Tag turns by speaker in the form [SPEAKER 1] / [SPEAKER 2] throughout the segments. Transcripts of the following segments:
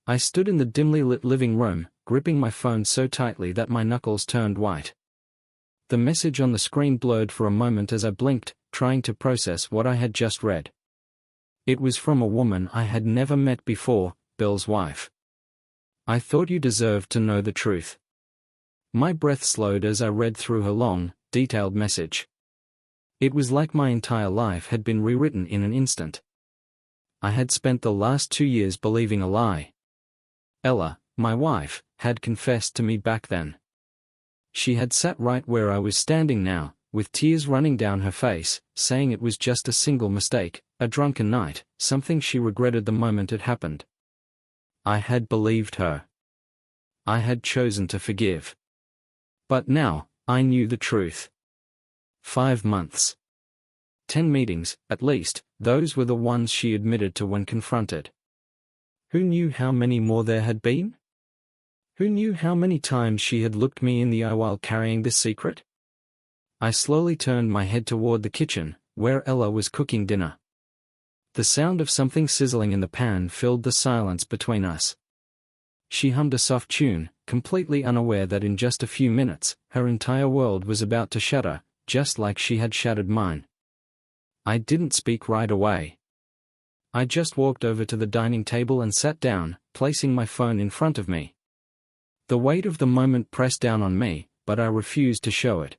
[SPEAKER 1] I stood in the dimly lit living room, gripping my phone so tightly that my knuckles turned white. The message on the screen blurred for a moment as I blinked, trying to process what I had just read. It was from a woman I had never met before, Bill's wife. "I thought you deserved to know the truth." My breath slowed as I read through her long, detailed message. It was like my entire life had been rewritten in an instant. I had spent the last 2 years believing a lie. Ella, my wife, had confessed to me back then. She had sat right where I was standing now, with tears running down her face, saying it was just a single mistake, a drunken night, something she regretted the moment it happened. I had believed her. I had chosen to forgive. But now, I knew the truth. 5 months. 10 meetings, at least, those were the ones she admitted to when confronted. Who knew how many more there had been? Who knew how many times she had looked me in the eye while carrying this secret? I slowly turned my head toward the kitchen, where Ella was cooking dinner. The sound of something sizzling in the pan filled the silence between us. She hummed a soft tune, completely unaware that in just a few minutes, her entire world was about to shatter, just like she had shattered mine. I didn't speak right away. I just walked over to the dining table and sat down, placing my phone in front of me. The weight of the moment pressed down on me, but I refused to show it.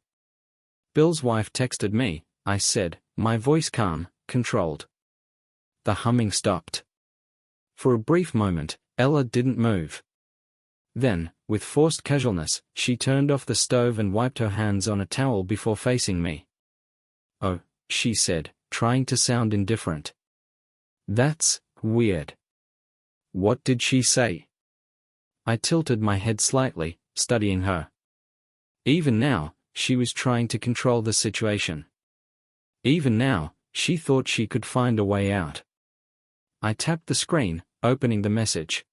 [SPEAKER 1] "Bill's wife texted me," I said, my voice calm, controlled. The humming stopped. For a brief moment, Ella didn't move. Then, with forced casualness, she turned off the stove and wiped her hands on a towel before facing me. "Oh," she said, trying to sound indifferent. "That's weird." "What did she say?" I tilted my head slightly, studying her. Even now, she was trying to control the situation. Even now, she thought she could find a way out. I tapped the screen, opening the message.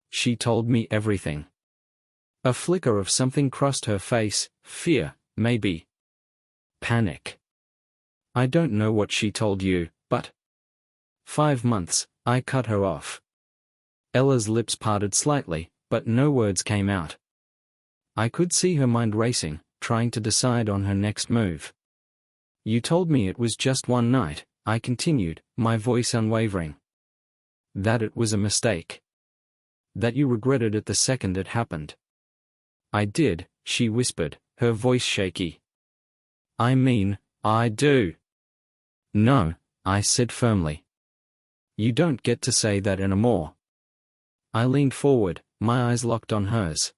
[SPEAKER 1] She told me everything. A flicker of something crossed her face, fear, maybe. Panic. "I don't know what she told you, but..." 5 months, I cut her off. Ella's lips parted slightly, but no words came out. I could see her mind racing, trying to decide on her next move. "You told me it was just one night," I continued, my voice unwavering. "That it was a mistake. That you regretted it the second it happened." "I did," she whispered, her voice shaky. "I mean, I do." "No," I said firmly. "You don't get to say that anymore." I leaned forward, my eyes locked on hers.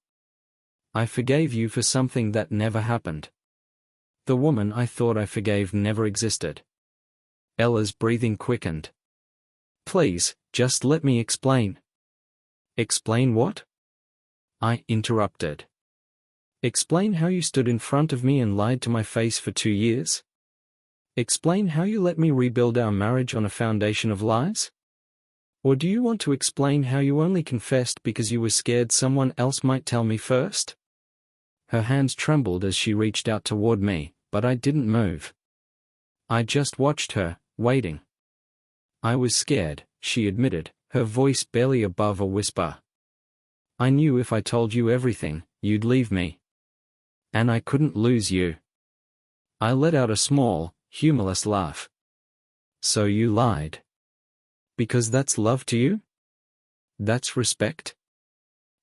[SPEAKER 1] "I forgave you for something that never happened. The woman I thought I forgave never existed." Ella's breathing quickened. "Please, just let me explain." "Explain what?" I interrupted. "Explain how you stood in front of me and lied to my face for 2 years? Explain how you let me rebuild our marriage on a foundation of lies? Or do you want to explain how you only confessed because you were scared someone else might tell me first?" Her hands trembled as she reached out toward me, but I didn't move. I just watched her, waiting. "I was scared," she admitted, her voice barely above a whisper. "I knew if I told you everything, you'd leave me. And I couldn't lose you." I let out a small, humorless laugh. "So you lied? Because that's love to you? That's respect?"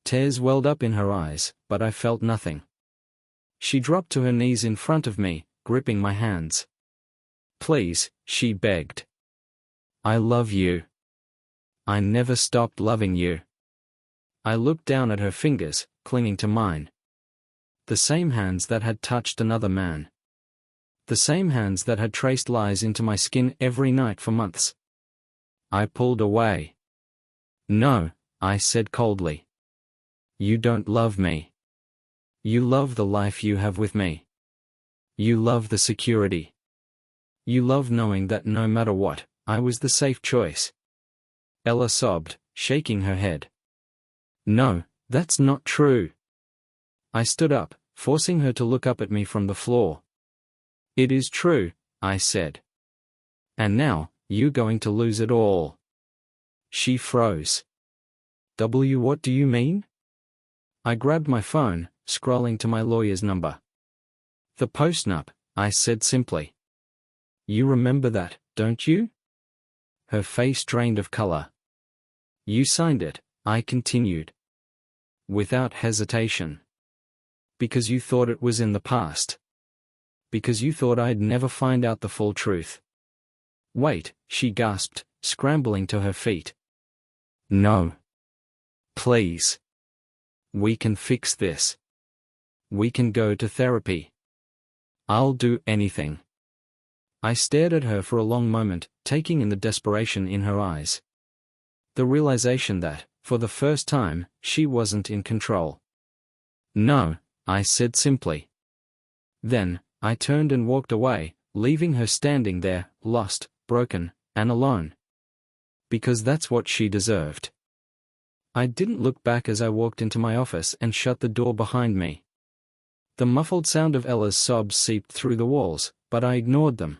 [SPEAKER 1] Tears welled up in her eyes, but I felt nothing. She dropped to her knees in front of me, gripping my hands. "Please," she begged. "I love you. I never stopped loving you." I looked down at her fingers, clinging to mine. The same hands that had touched another man. The same hands that had traced lies into my skin every night for months. I pulled away. "No," I said coldly. "You don't love me. You love the life you have with me. You love the security. You love knowing that no matter what, I was the safe choice." Ella sobbed, shaking her head. "No, that's not true." I stood up, forcing her to look up at me from the floor. "It is true," I said. "And now, you're going to lose it all." She froze. What do you mean? I grabbed my phone, scrolling to my lawyer's number. The post-nup, I said simply. You remember that, don't you? Her face drained of color. You signed it, I continued. Without hesitation. Because you thought it was in the past. Because you thought I'd never find out the full truth. Wait, she gasped, scrambling to her feet. No. Please. We can fix this. We can go to therapy. I'll do anything. I stared at her for a long moment, taking in the desperation in her eyes. The realization that, for the first time, she wasn't in control. No, I said simply. Then, I turned and walked away, leaving her standing there, lost, broken, and alone. Because that's what she deserved. I didn't look back as I walked into my office and shut the door behind me. The muffled sound of Ella's sobs seeped through the walls, but I ignored them.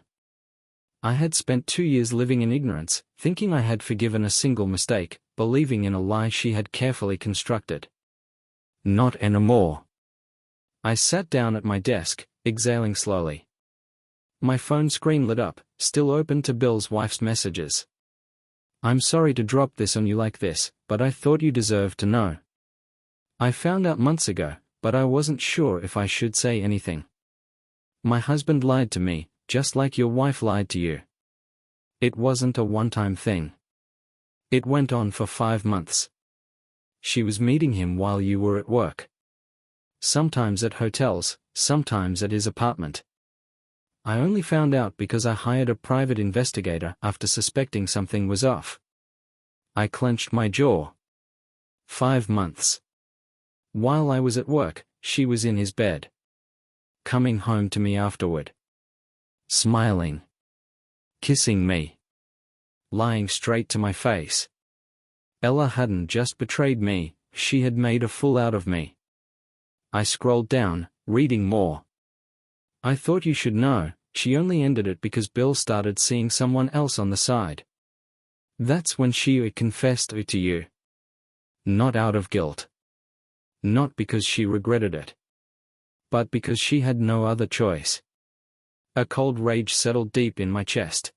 [SPEAKER 1] I had spent 2 years living in ignorance, thinking I had forgiven a single mistake, believing in a lie she had carefully constructed. Not anymore. I sat down at my desk, exhaling slowly. My phone screen lit up, still open to Bill's wife's messages. I'm sorry to drop this on you like this, but I thought you deserved to know. I found out months ago, but I wasn't sure if I should say anything. My husband lied to me, just like your wife lied to you. It wasn't a one-time thing. It went on for 5 months. She was meeting him while you were at work. Sometimes at hotels, sometimes at his apartment. I only found out because I hired a private investigator after suspecting something was off. I clenched my jaw. 5 months. While I was at work, she was in his bed. Coming home to me afterward. Smiling. Kissing me. Lying straight to my face. Ella hadn't just betrayed me, she had made a fool out of me. I scrolled down, reading more. I thought you should know, she only ended it because Bill started seeing someone else on the side. That's when she confessed it to you. Not out of guilt. Not because she regretted it. But because she had no other choice. A cold rage settled deep in my chest.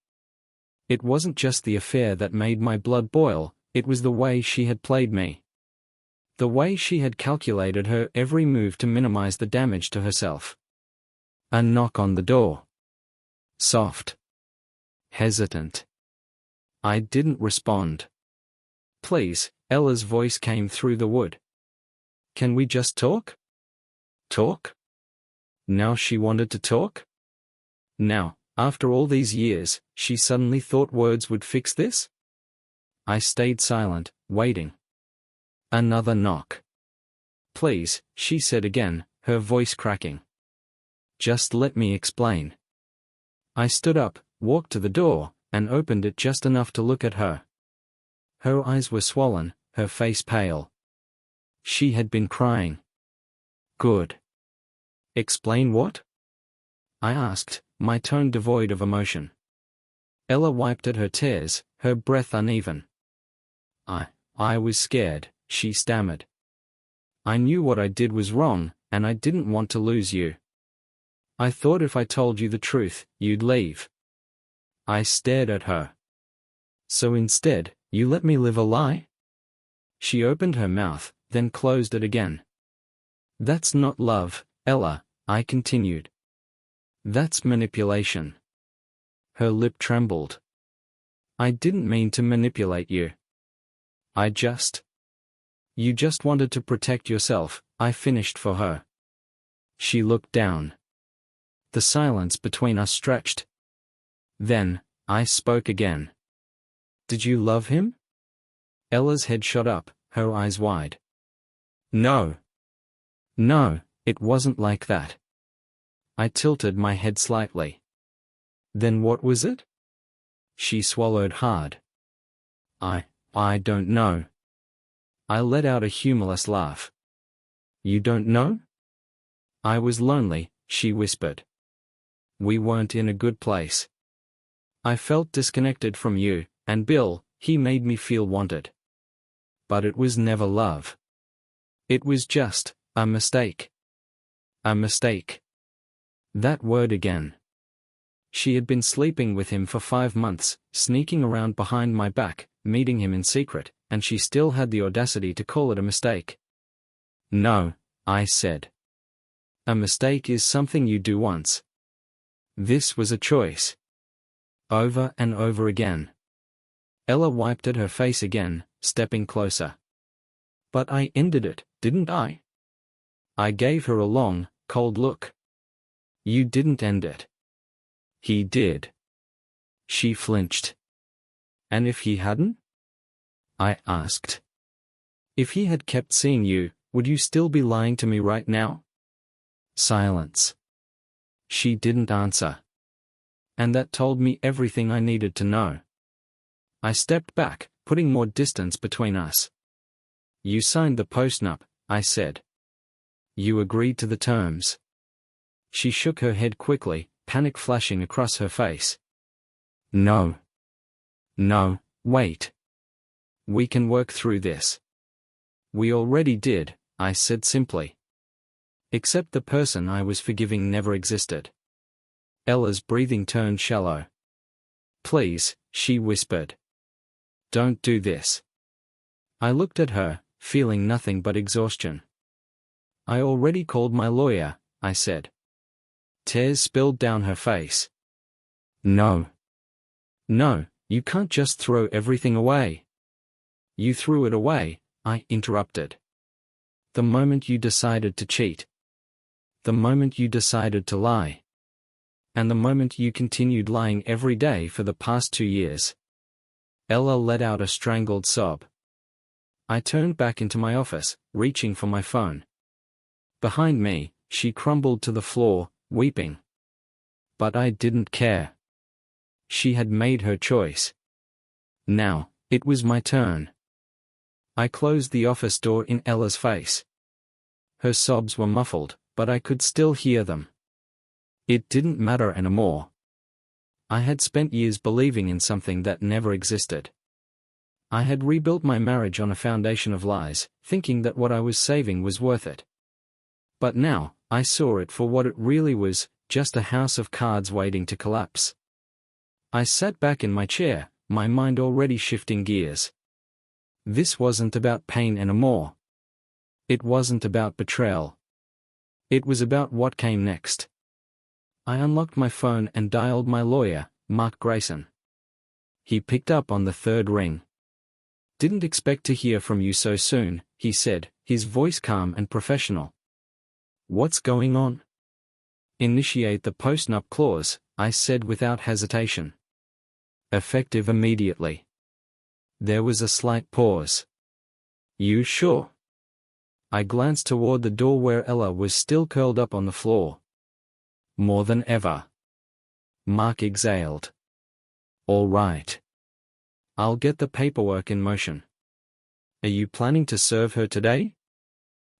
[SPEAKER 1] It wasn't just the affair that made my blood boil, it was the way she had played me. The way she had calculated her every move to minimize the damage to herself. A knock on the door. Soft. Hesitant. I didn't respond. Please, Ella's voice came through the wood. Can we just talk? Talk? Now she wanted to talk? Now, after all these years, she suddenly thought words would fix this? I stayed silent, waiting. Another knock. Please, she said again, her voice cracking. Just let me explain. I stood up, walked to the door, and opened it just enough to look at her. Her eyes were swollen, her face pale. She had been crying. Good. Explain what? I asked, my tone devoid of emotion. Ella wiped at her tears, her breath uneven. I was scared, she stammered. I knew what I did was wrong, and I didn't want to lose you. I thought if I told you the truth, you'd leave. I stared at her. So instead, you let me live a lie? She opened her mouth, then closed it again. That's not love, Ella, I continued. That's manipulation. Her lip trembled. I didn't mean to manipulate you. You just wanted to protect yourself, I finished for her. She looked down. The silence between us stretched. Then, I spoke again. Did you love him? Ella's head shot up, her eyes wide. No. No, it wasn't like that. I tilted my head slightly. Then what was it? She swallowed hard. I don't know. I let out a humorless laugh. You don't know? I was lonely, she whispered. We weren't in a good place. I felt disconnected from you, and Bill, he made me feel wanted. but it was never love. It was just a mistake. A mistake. That word again. She had been sleeping with him for 5 months, sneaking around behind my back, meeting him in secret, and she still had the audacity to call it a mistake. No, I said. A mistake is something you do once. This was a choice. Over and over again. Ella wiped at her face again, stepping closer. But I ended it, didn't I? I gave her a long, cold look. You didn't end it. He did. She flinched. And if he hadn't? I asked. If he had kept seeing you, would you still be lying to me right now? Silence. She didn't answer. And that told me everything I needed to know. I stepped back, putting more distance between us. You signed the post-nup, I said. You agreed to the terms. She shook her head quickly, panic flashing across her face. No. No, wait. We can work through this. We already did, I said simply. Except the person I was forgiving never existed. Ella's breathing turned shallow. Please, she whispered. Don't do this. I looked at her, feeling nothing but exhaustion. I already called my lawyer, I said. Tears spilled down her face. No. No, you can't just throw everything away. You threw it away, I interrupted. The moment you decided to cheat. The moment you decided to lie. And the moment you continued lying every day for the past 2 years. Ella let out a strangled sob. I turned back into my office, reaching for my phone. Behind me, she crumbled to the floor, weeping. But I didn't care. She had made her choice. Now, it was my turn. I closed the office door in Ella's face. Her sobs were muffled, but I could still hear them. It didn't matter anymore. I had spent years believing in something that never existed. I had rebuilt my marriage on a foundation of lies, thinking that what I was saving was worth it. But now, I saw it for what it really was, just a house of cards waiting to collapse. I sat back in my chair, my mind already shifting gears. This wasn't about pain anymore. It wasn't about betrayal. It was about what came next. I unlocked my phone and dialed my lawyer, Mark Grayson. He picked up on the 3rd ring. Didn't expect to hear from you so soon, he said, his voice calm and professional. What's going on? Initiate the post-nup clause, I said without hesitation. Effective immediately. There was a slight pause. You sure? I glanced toward the door where Ella was still curled up on the floor. More than ever. Mark exhaled. All right. I'll get the paperwork in motion. Are you planning to serve her today?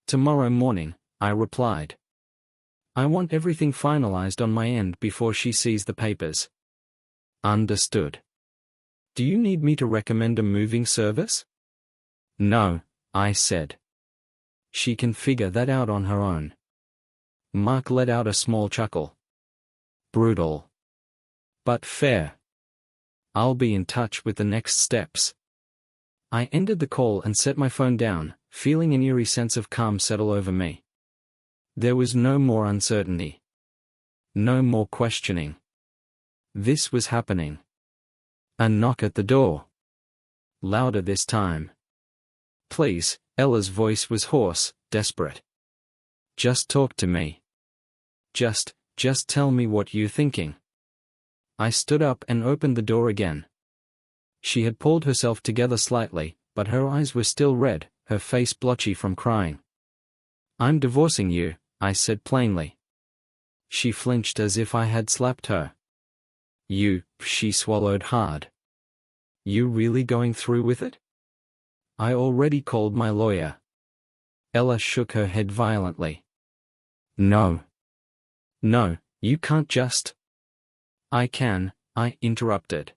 [SPEAKER 1] Tomorrow morning, I replied. I want everything finalized on my end before she sees the papers. Understood. Do you need me to recommend a moving service? No, I said. She can figure that out on her own. Mark let out a small chuckle. Brutal. But fair. I'll be in touch with the next steps. I ended the call and set my phone down, feeling an eerie sense of calm settle over me. There was no more uncertainty. No more questioning. This was happening. A knock at the door. Louder this time. Please, Ella's voice was hoarse, desperate. Just talk to me. Just tell me what you're thinking. I stood up and opened the door again. She had pulled herself together slightly, but her eyes were still red, her face blotchy from crying. I'm divorcing you, I said plainly. She flinched as if I had slapped her. You, she swallowed hard. You really going through with it? I already called my lawyer. Ella shook her head violently. No. No, you can't just. I can, I interrupted.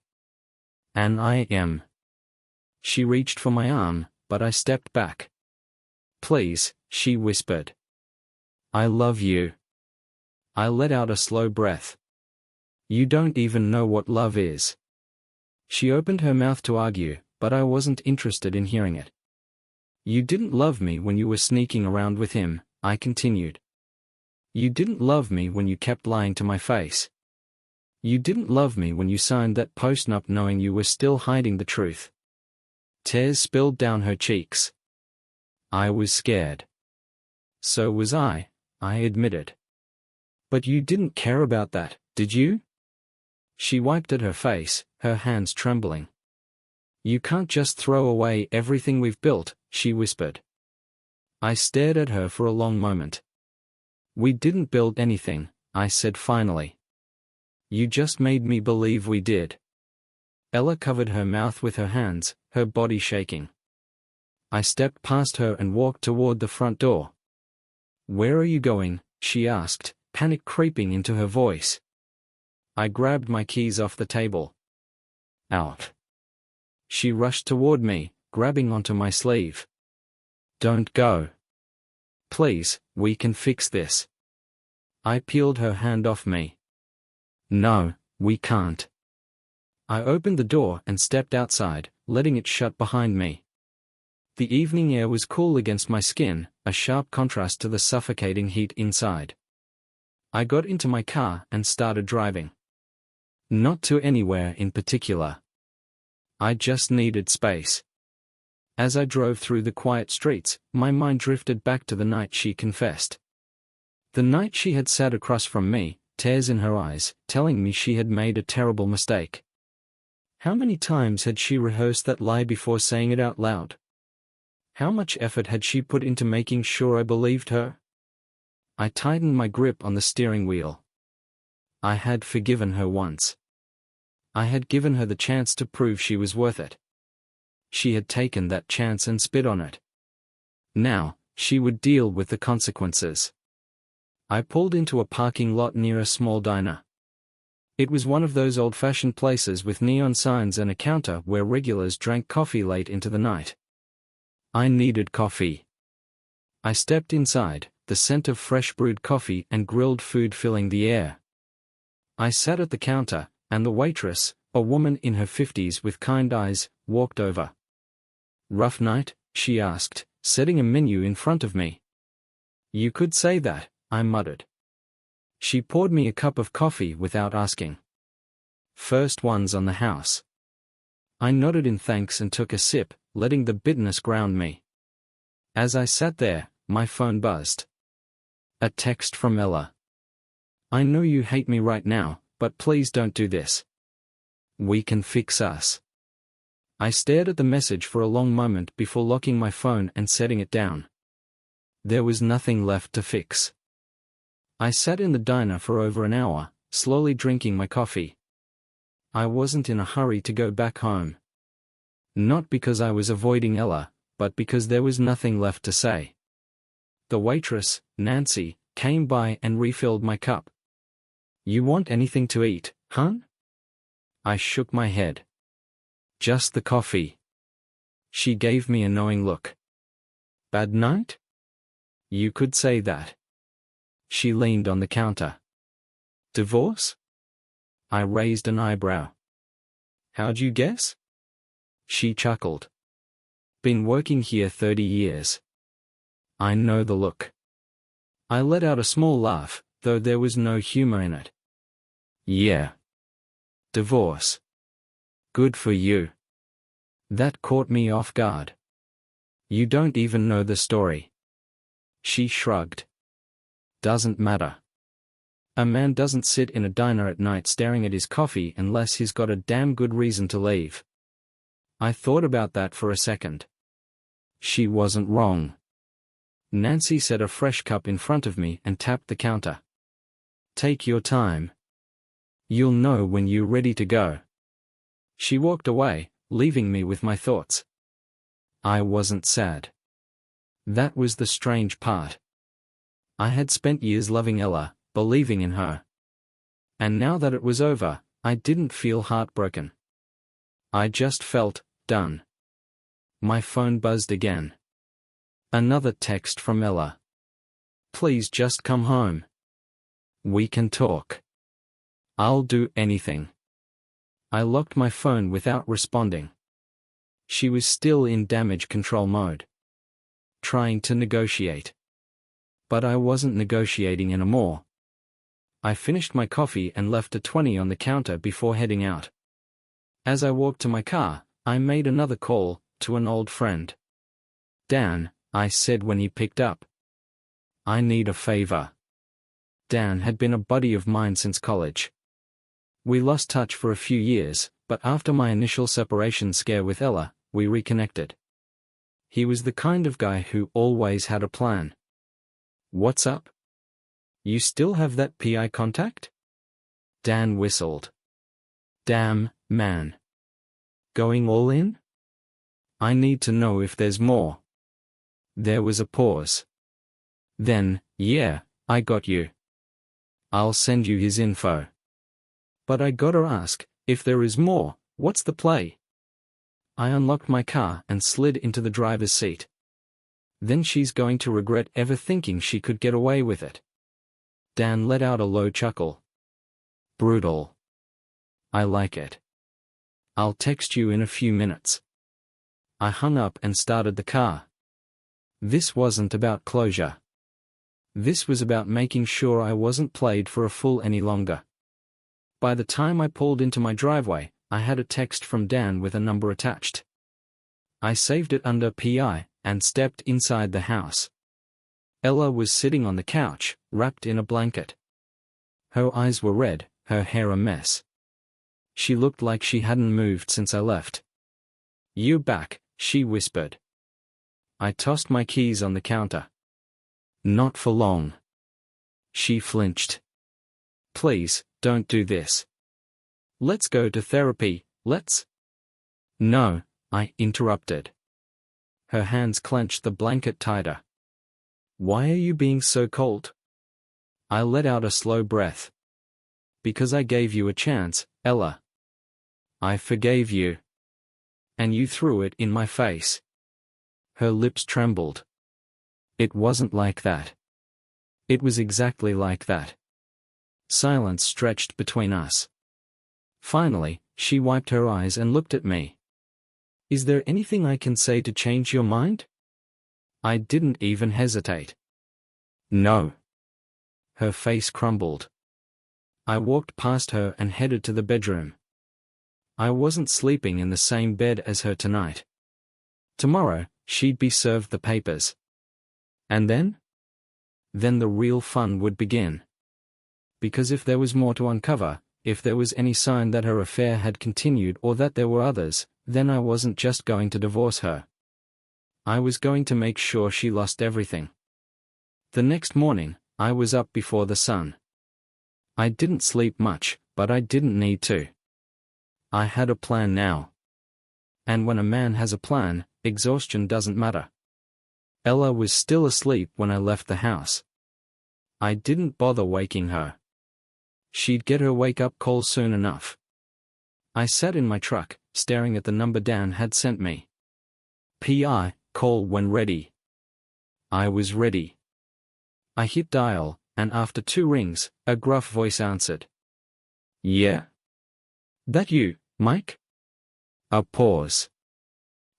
[SPEAKER 1] And I am. She reached for my arm, but I stepped back. "Please," she whispered. "I love you." I let out a slow breath. "You don't even know what love is." She opened her mouth to argue, but I wasn't interested in hearing it. "You didn't love me when you were sneaking around with him," I continued. "You didn't love me when you kept lying to my face. You didn't love me when you signed that post-nup knowing you were still hiding the truth." Tears spilled down her cheeks. I was scared. "So was I admitted. "But you didn't care about that, did you?" She wiped at her face, her hands trembling. "You can't just throw away everything we've built," she whispered. I stared at her for a long moment. "We didn't build anything," I said finally. "You just made me believe we did." Ella covered her mouth with her hands, her body shaking. I stepped past her and walked toward the front door. "Where are you going?" she asked, panic creeping into her voice. I grabbed my keys off the table. "Out." She rushed toward me, grabbing onto my sleeve. "Don't go. Please, we can fix this." I peeled her hand off me. "No, we can't." I opened the door and stepped outside, letting it shut behind me. The evening air was cool against my skin, a sharp contrast to the suffocating heat inside. I got into my car and started driving. Not to anywhere in particular. I just needed space. As I drove through the quiet streets, my mind drifted back to the night she confessed. The night she had sat across from me, tears in her eyes, telling me she had made a terrible mistake. How many times had she rehearsed that lie before saying it out loud? How much effort had she put into making sure I believed her? I tightened my grip on the steering wheel. I had forgiven her once. I had given her the chance to prove she was worth it. She had taken that chance and spit on it. Now, she would deal with the consequences. I pulled into a parking lot near a small diner. It was one of those old-fashioned places with neon signs and a counter where regulars drank coffee late into the night. I needed coffee. I stepped inside, the scent of fresh brewed coffee and grilled food filling the air. I sat at the counter, and the waitress, a woman in her 50s with kind eyes, walked over. "Rough night?" she asked, setting a menu in front of me. "You could say that," I muttered. She poured me a cup of coffee without asking. "First one's on the house." I nodded in thanks and took a sip, letting the bitterness ground me. As I sat there, my phone buzzed. A text from Ella. "I know you hate me right now, but please don't do this. We can fix us." I stared at the message for a long moment before locking my phone and setting it down. There was nothing left to fix. I sat in the diner for over an hour, slowly drinking my coffee. I wasn't in a hurry to go back home. Not because I was avoiding Ella, but because there was nothing left to say. The waitress, Nancy, came by and refilled my cup. "You want anything to eat, hun?" I shook my head. "Just the coffee." She gave me a knowing look. "Bad night?" "You could say that." She leaned on the counter. "Divorce?" I raised an eyebrow. "How'd you guess?" She chuckled. "Been working here 30 years. I know the look." I let out a small laugh, though there was no humor in it. "Yeah. Divorce. Good for you." That caught me off guard. "You don't even know the story." She shrugged. "Doesn't matter. A man doesn't sit in a diner at night staring at his coffee unless he's got a damn good reason to leave." I thought about that for a second. She wasn't wrong. Nancy set a fresh cup in front of me and tapped the counter. "Take your time. You'll know when you're ready to go." She walked away, leaving me with my thoughts. I wasn't sad. That was the strange part. I had spent years loving Ella, believing in her. And now that it was over, I didn't feel heartbroken. I just felt done. My phone buzzed again. Another text from Ella. Please just come home. We can talk. I'll do anything. I locked my phone without responding. She was still in damage control mode. Trying to negotiate. But I wasn't negotiating anymore. I finished my coffee and left a 20 on the counter before heading out. As I walked to my car, I made another call, to an old friend. Dan, I said when he picked up. I need a favor. Dan had been a buddy of mine since college. We lost touch for a few years, but after my initial separation scare with Ella, we reconnected. He was the kind of guy who always had a plan. What's up? You still have that PI contact? Dan whistled. Damn, man. Going all in? I need to know if there's more. There was a pause. Then, yeah, I got you. I'll send you his info. But I gotta ask, if there is more, what's the play? I unlocked my car and slid into the driver's seat. Then she's going to regret ever thinking she could get away with it. Dan let out a low chuckle. Brutal. I like it. I'll text you in a few minutes. I hung up and started the car. This wasn't about closure. This was about making sure I wasn't played for a fool any longer. By the time I pulled into my driveway, I had a text from Dan with a number attached. I saved it under PI, and stepped inside the house. Ella was sitting on the couch, wrapped in a blanket. Her eyes were red, her hair a mess. She looked like she hadn't moved since I left. You back, she whispered. I tossed my keys on the counter. Not for long. She flinched. Please, don't do this. Let's go to therapy, let's. No, I interrupted. Her hands clenched the blanket tighter. Why are you being so cold? I let out a slow breath. Because I gave you a chance, Ella. I forgave you. And you threw it in my face. Her lips trembled. It wasn't like that. It was exactly like that. Silence stretched between us. Finally, she wiped her eyes and looked at me. Is there anything I can say to change your mind? I didn't even hesitate. No. Her face crumbled. I walked past her and headed to the bedroom. I wasn't sleeping in the same bed as her tonight. Tomorrow, she'd be served the papers. And then? Then the real fun would begin. Because if there was more to uncover, if there was any sign that her affair had continued or that there were others, then I wasn't just going to divorce her. I was going to make sure she lost everything. The next morning, I was up before the sun. I didn't sleep much, but I didn't need to. I had a plan now. And when a man has a plan, exhaustion doesn't matter. Ella was still asleep when I left the house. I didn't bother waking her. She'd get her wake-up call soon enough. I sat in my truck, staring at the number Dan had sent me. PI, call when ready. I was ready. I hit dial, and after 2 rings, a gruff voice answered. Yeah? That you, Mike? A pause.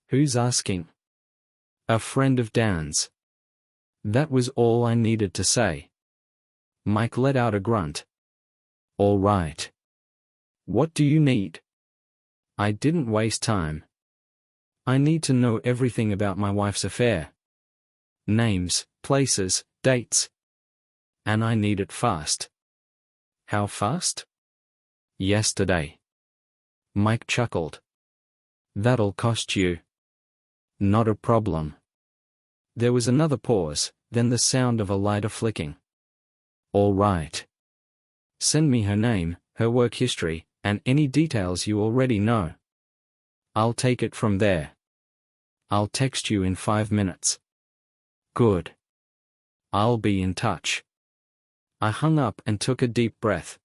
[SPEAKER 1] Who's asking? A friend of Dan's. That was all I needed to say. Mike let out a grunt. All right. What do you need? I didn't waste time. I need to know everything about my wife's affair. Names, places, dates. And I need it fast. How fast? Yesterday. Mike chuckled. That'll cost you. Not a problem. There was another pause, then the sound of a lighter flicking. All right. Send me her name, her work history, and any details you already know. I'll take it from there. I'll text you in 5 minutes. Good. I'll be in touch. I hung up and took a deep breath.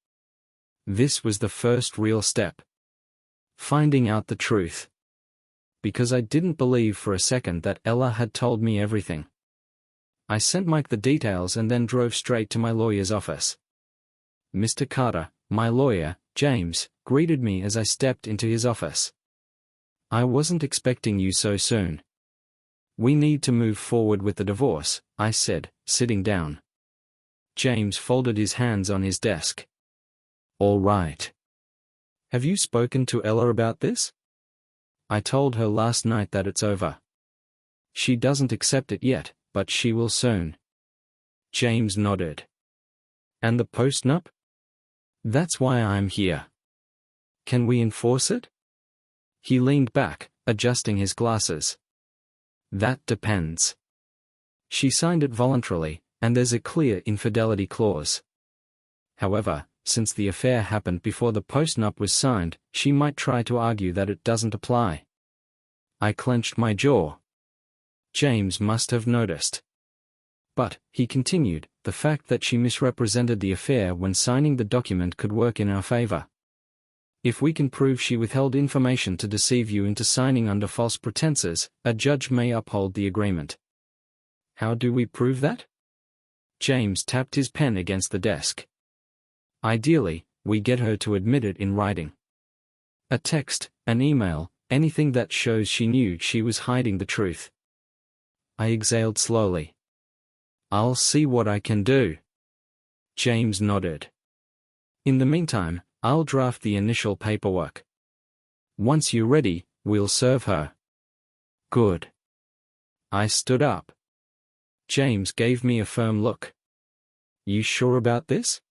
[SPEAKER 1] This was the first real step. Finding out the truth. because I didn't believe for a second that Ella had told me everything. I sent Mike the details and then drove straight to my lawyer's office. Mr. Carter, my lawyer, James, greeted me as I stepped into his office. I wasn't expecting you so soon. We need to move forward with the divorce, I said, sitting down. James folded his hands on his desk. All right. Have you spoken to Ella about this? I told her last night that it's over. She doesn't accept it yet, but she will soon. James nodded. And the post-nup? That's why I'm here. Can we enforce it? He leaned back, adjusting his glasses. That depends. She signed it voluntarily, and there's a clear infidelity clause. However, since the affair happened before the post-nup was signed, she might try to argue that it doesn't apply. I clenched my jaw. James must have noticed. But, he continued, the fact that she misrepresented the affair when signing the document could work in our favor. If we can prove she withheld information to deceive you into signing under false pretenses, a judge may uphold the agreement. How do we prove that? James tapped his pen against the desk. Ideally, we get her to admit it in writing. A text, an email, anything that shows she knew she was hiding the truth. I exhaled slowly. I'll see what I can do. James nodded. In the meantime, I'll draft the initial paperwork. Once you're ready, we'll serve her. Good. I stood up. James gave me a firm look. You sure about this?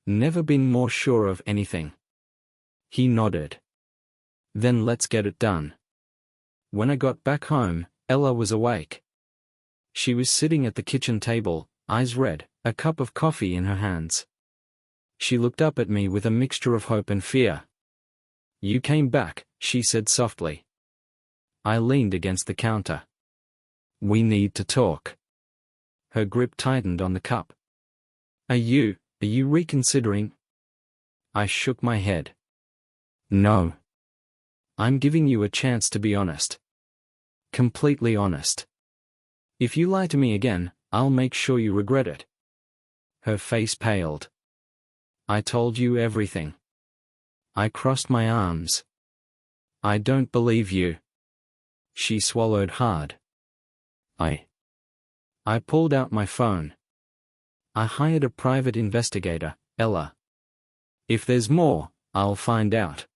[SPEAKER 1] Never been more sure of anything. He nodded. Then let's get it done. When I got back home, Ella was awake. She was sitting at the kitchen table, eyes red, a cup of coffee in her hands. She looked up at me with a mixture of hope and fear. You came back, she said softly. I leaned against the counter. We need to talk. Her grip tightened on the cup. Are you reconsidering? I shook my head. No. I'm giving you a chance to be honest. Completely honest. If you lie to me again, I'll make sure you regret it. Her face paled. I told you everything. I crossed my arms. I don't believe you. She swallowed hard. I pulled out my phone. I hired a private investigator, Ella. If there's more, I'll find out.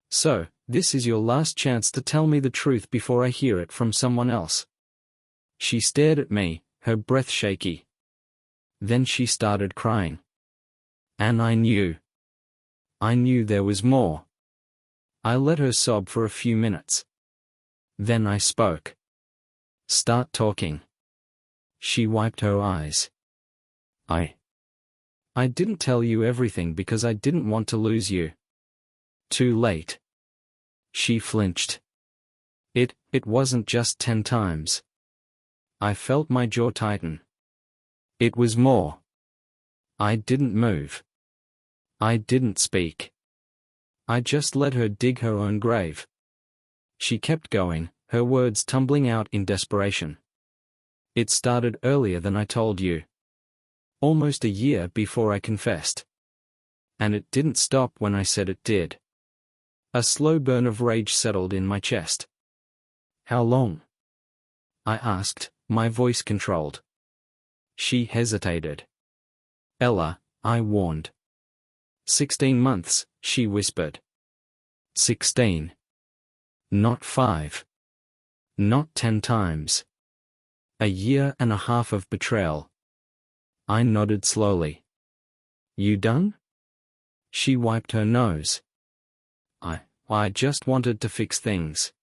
[SPEAKER 1] So, this is your last chance to tell me the truth before I hear it from someone else. She stared at me, her breath shaky. Then she started crying. And I knew. I knew there was more. I let her sob for a few minutes. Then I spoke. Start talking. She wiped her eyes. I didn't tell you everything because I didn't want to lose you. Too late. She flinched. It wasn't just 10 times. I felt my jaw tighten. It was more. I didn't move. I didn't speak. I just let her dig her own grave. She kept going, her words tumbling out in desperation. It started earlier than I told you. Almost a year before I confessed. And it didn't stop when I said it did. A slow burn of rage settled in my chest. How long? I asked, my voice controlled. She hesitated. Ella, I warned. 16 months, she whispered. 16. Not 5. Not 10 times. A year and a half of betrayal. I nodded slowly. You done? She wiped her nose. I just wanted to fix things.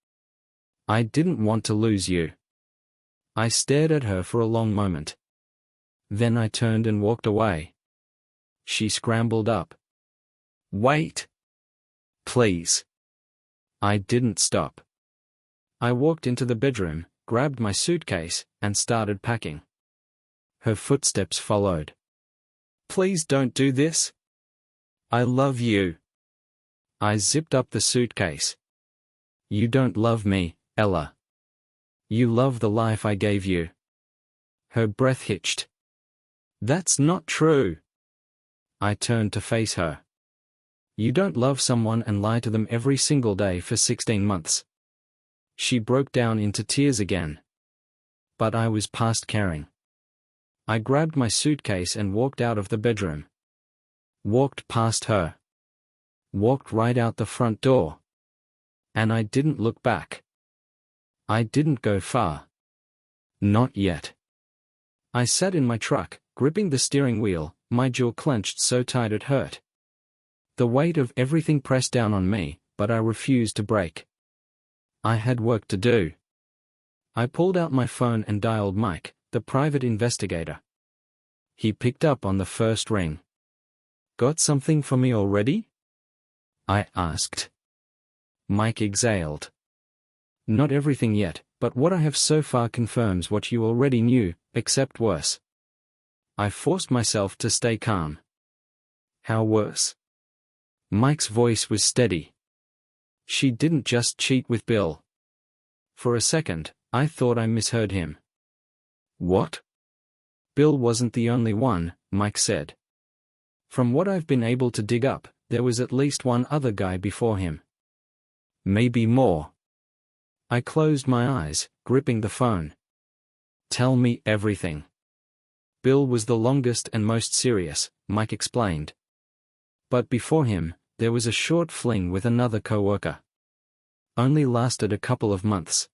[SPEAKER 1] I didn't want to lose you. I stared at her for a long moment. Then I turned and walked away. She scrambled up. Wait. Please. I didn't stop. I walked into the bedroom, grabbed my suitcase, and started packing. Her footsteps followed. Please don't do this. I love you. I zipped up the suitcase. You don't love me, Ella. You love the life I gave you. Her breath hitched. That's not true. I turned to face her. You don't love someone and lie to them every single day for 16 months. She broke down into tears again. But I was past caring. I grabbed my suitcase and walked out of the bedroom. Walked past her. Walked right out the front door. And I didn't look back. I didn't go far. Not yet. I sat in my truck, gripping the steering wheel, my jaw clenched so tight it hurt. The weight of everything pressed down on me, but I refused to break. I had work to do. I pulled out my phone and dialed Mike, the private investigator. He picked up on the first ring. Got something for me already? I asked. Mike exhaled. Not everything yet, but what I have so far confirms what you already knew, except worse. I forced myself to stay calm. How worse? Mike's voice was steady. She didn't just cheat with Bill. For a second, I thought I misheard him. What? Bill wasn't the only one, Mike said. From what I've been able to dig up, there was at least one other guy before him. Maybe more. I closed my eyes, gripping the phone. Tell me everything. Bill was the longest and most serious, Mike explained. But before him, there was a short fling with another coworker. Only lasted a couple of months.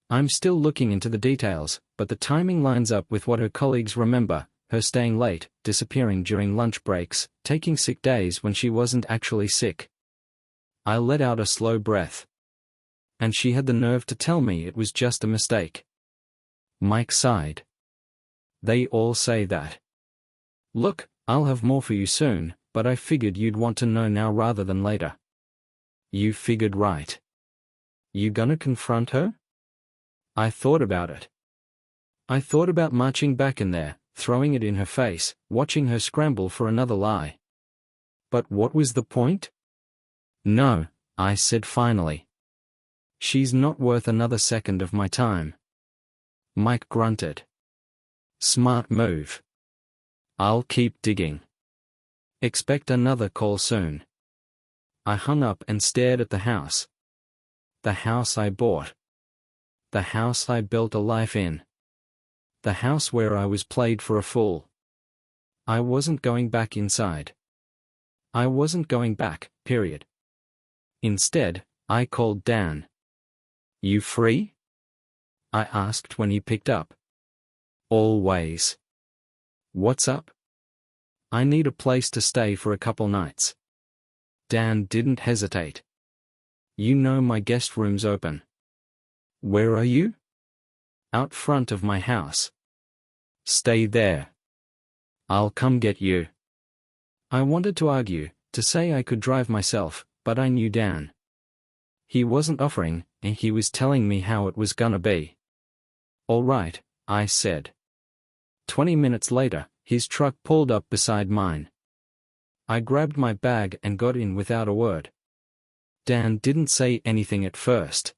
[SPEAKER 1] I'm still looking into the details, but the timing lines up with what her colleagues remember, her staying late, disappearing during lunch breaks, taking sick days when she wasn't actually sick. I let out a slow breath. And she had the nerve to tell me it was just a mistake. Mike sighed. They all say that. Look, I'll have more for you soon, but I figured you'd want to know now rather than later. You figured right. You gonna confront her? I thought about it. I thought about marching back in there, throwing it in her face, watching her scramble for another lie. But what was the point? No, I said finally. She's not worth another second of my time. Mike grunted. Smart move. I'll keep digging. Expect another call soon. I hung up and stared at the house. The house I bought. The house I built a life in. The house where I was played for a fool. I wasn't going back inside. I wasn't going back, period. Instead, I called Dan. You free? I asked when he picked up. Always. What's up? I need a place to stay for a couple nights. Dan didn't hesitate. You know my guest room's open. Where are you? Out front of my house. Stay there. I'll come get you. I wanted to argue, to say I could drive myself, but I knew Dan. He wasn't offering, and he was telling me how it was gonna be. All right, I said. 20 minutes later, his truck pulled up beside mine. I grabbed my bag and got in without a word. Dan didn't say anything at first.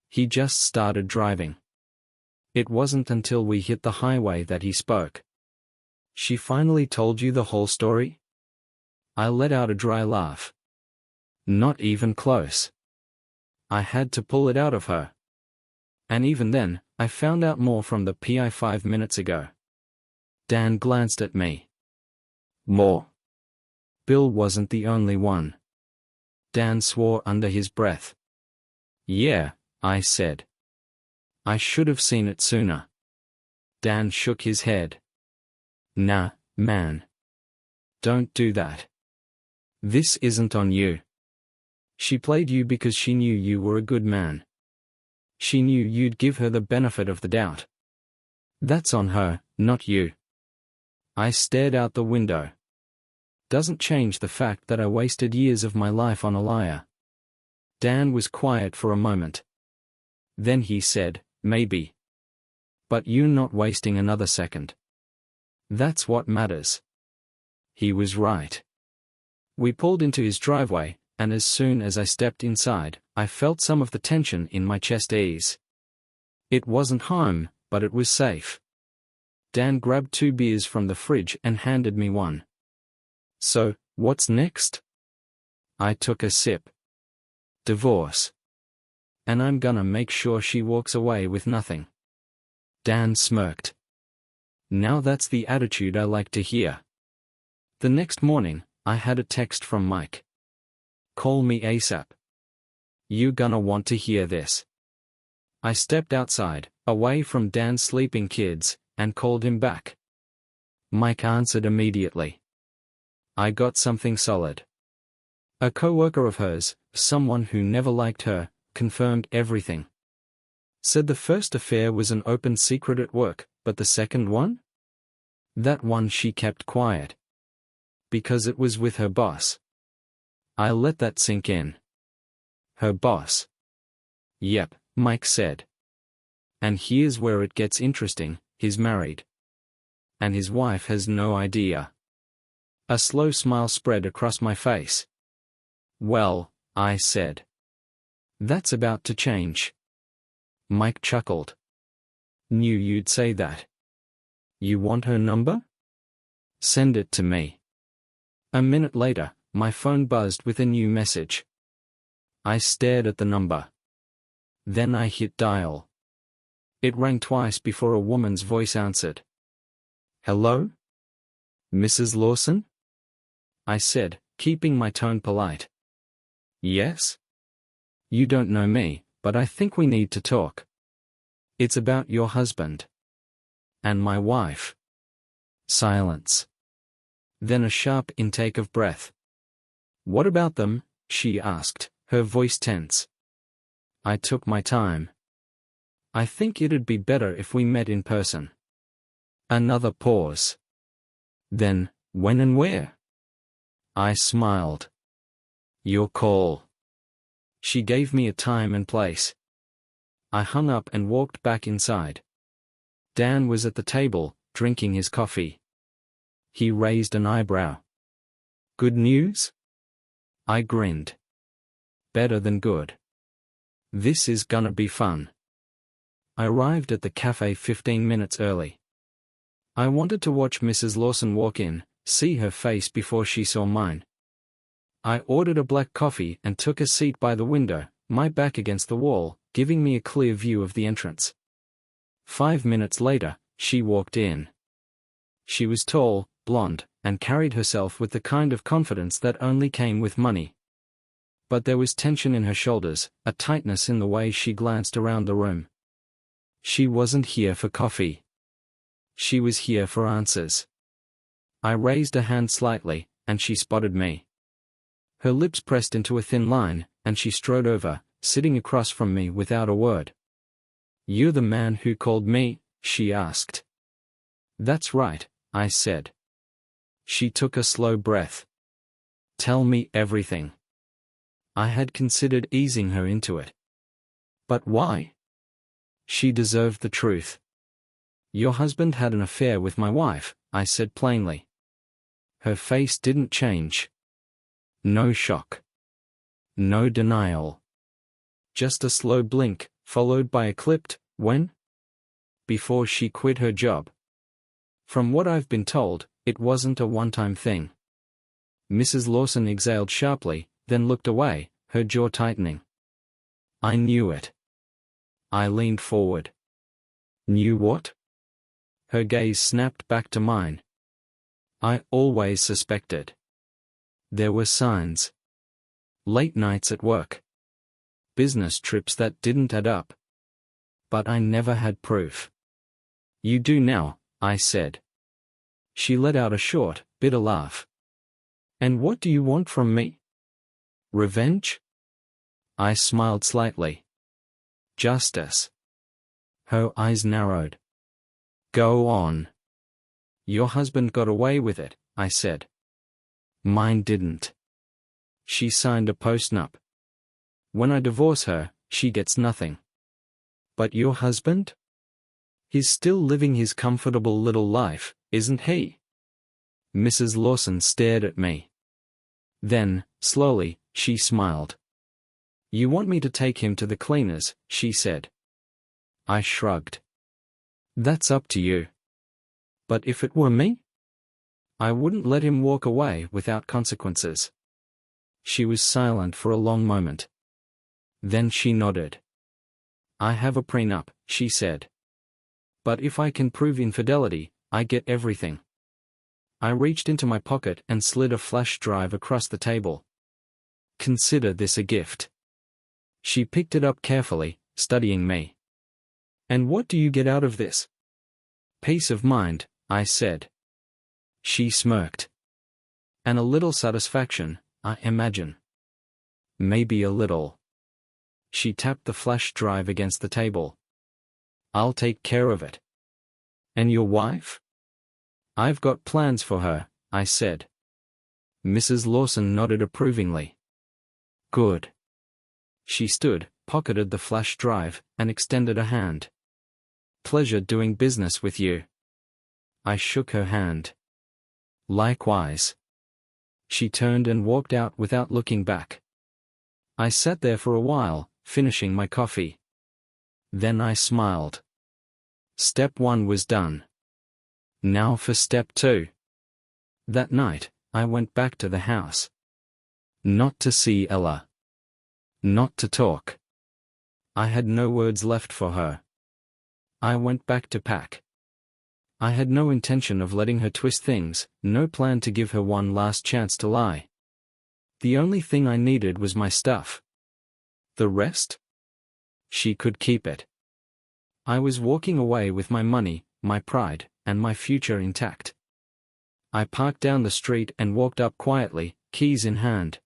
[SPEAKER 1] He just started driving. It wasn't until we hit the highway that he spoke. She finally told you the whole story? I let out a dry laugh. Not even close. I had to pull it out of her. And even then, I found out more from the PI 5 minutes ago. Dan glanced at me. More. Bill wasn't the only one. Dan swore under his breath. Yeah, I said. I should have seen it sooner. Dan shook his head. Nah, man. Don't do that. This isn't on you. She played you because she knew you were a good man. She knew you'd give her the benefit of the doubt. That's on her, not you. I stared out the window. Doesn't change the fact that I wasted years of my life on a liar. Dan was quiet for a moment. Then he said, maybe. But you're not wasting another second. That's what matters. He was right. We pulled into his driveway, and as soon as I stepped inside, I felt some of the tension in my chest ease. It wasn't home, but it was safe. Dan grabbed 2 beers from the fridge and handed me one. "So, what's next?" I took a sip. "Divorce. And I'm gonna make sure she walks away with nothing." Dan smirked. "Now that's the attitude I like to hear." The next morning, I had a text from Mike. "Call me ASAP. You gonna want to hear this." I stepped outside, away from Dan's sleeping kids, and called him back. Mike answered immediately. "I got something solid." A coworker of hers, someone who never liked her, confirmed everything. Said the first affair was an open secret at work, but the second one? That one she kept quiet. Because it was with her boss. I let that sink in. Her boss. "Yep," Mike said. "And here's where it gets interesting, he's married. And his wife has no idea." A slow smile spread across my face. "Well," I said. "That's about to change." Mike chuckled. "Knew you'd say that. You want her number? Send it to me." A minute later, my phone buzzed with a new message. I stared at the number. Then I hit dial. It rang twice before a woman's voice answered. "Hello? Mrs. Lawson?" I said, keeping my tone polite. "Yes? You don't know me, but I think we need to talk. It's about your husband. And my wife." Silence. Then a sharp intake of breath. "What about them?" she asked, her voice tense. I took my time. "I think it'd be better if we met in person." Another pause. Then, "When and where?" I smiled. "Your call." She gave me a time and place. I hung up and walked back inside. Dan was at the table, drinking his coffee. He raised an eyebrow. "Good news?" I grinned. "Better than good. This is gonna be fun." I arrived at the cafe 15 minutes early. I wanted to watch Mrs. Lawson walk in, see her face before she saw mine. I ordered a black coffee and took a seat by the window, my back against the wall, giving me a clear view of the entrance. 5 minutes later, she walked in. She was tall, blonde, and carried herself with the kind of confidence that only came with money. But there was tension in her shoulders, a tightness in the way she glanced around the room. She wasn't here for coffee. She was here for answers. I raised a hand slightly, and she spotted me. Her lips pressed into a thin line, and she strode over, sitting across from me without a word. "You're the man who called me?" she asked. "That's right," I said. She took a slow breath. "Tell me everything." I had considered easing her into it. "But why?" She deserved the truth. "Your husband had an affair with my wife," I said plainly. Her face didn't change. No shock. No denial. Just a slow blink, followed by a clipped, "When?" Before she quit her job. From what I've been told, it wasn't a one-time thing. Mrs. Lawson exhaled sharply, then looked away, her jaw tightening. I knew it. I leaned forward. "Knew what?" Her gaze snapped back to mine. "I always suspected. There were signs. Late nights at work. Business trips that didn't add up. But I never had proof." "You do now," I said. She let out a short, bitter laugh. "And what do you want from me? Revenge?" I smiled slightly. "Justice." Her eyes narrowed. "Go on." "Your husband got away with it," I said. "Mine didn't. She signed a post-nup. When I divorce her, she gets nothing." "But your husband? He's still living his comfortable little life, isn't he?" Mrs. Lawson stared at me. Then, slowly, she smiled. You want me to take him to the cleaners, she said. I shrugged. That's up to you. But if it were me? I wouldn't let him walk away without consequences. She was silent for a long moment. Then she nodded. I have a prenup, she said. But if I can prove infidelity, I get everything. I reached into my pocket and slid a flash drive across the table. Consider this a gift. She picked it up carefully, studying me. And what do you get out of this? Peace of mind, I said. She smirked. And a little satisfaction, I imagine. Maybe a little. She tapped the flash drive against the table. I'll take care of it. And your wife? I've got plans for her, I said. Mrs. Lawson nodded approvingly. Good. She stood, pocketed the flash drive, and extended a hand. Pleasure doing business with you. I shook her hand. Likewise. She turned and walked out without looking back. I sat there for a while, finishing my coffee. Then I smiled. Step 1 was done. Now for step 2. That night, I went back to the house. Not to see Ella. Not to talk. I had no words left for her. I went back to pack. I had no intention of letting her twist things, no plan to give her one last chance to lie. The only thing I needed was my stuff. The rest? She could keep it. I was walking away with my money, my pride, and my future intact. I parked down the street and walked up quietly, keys in hand.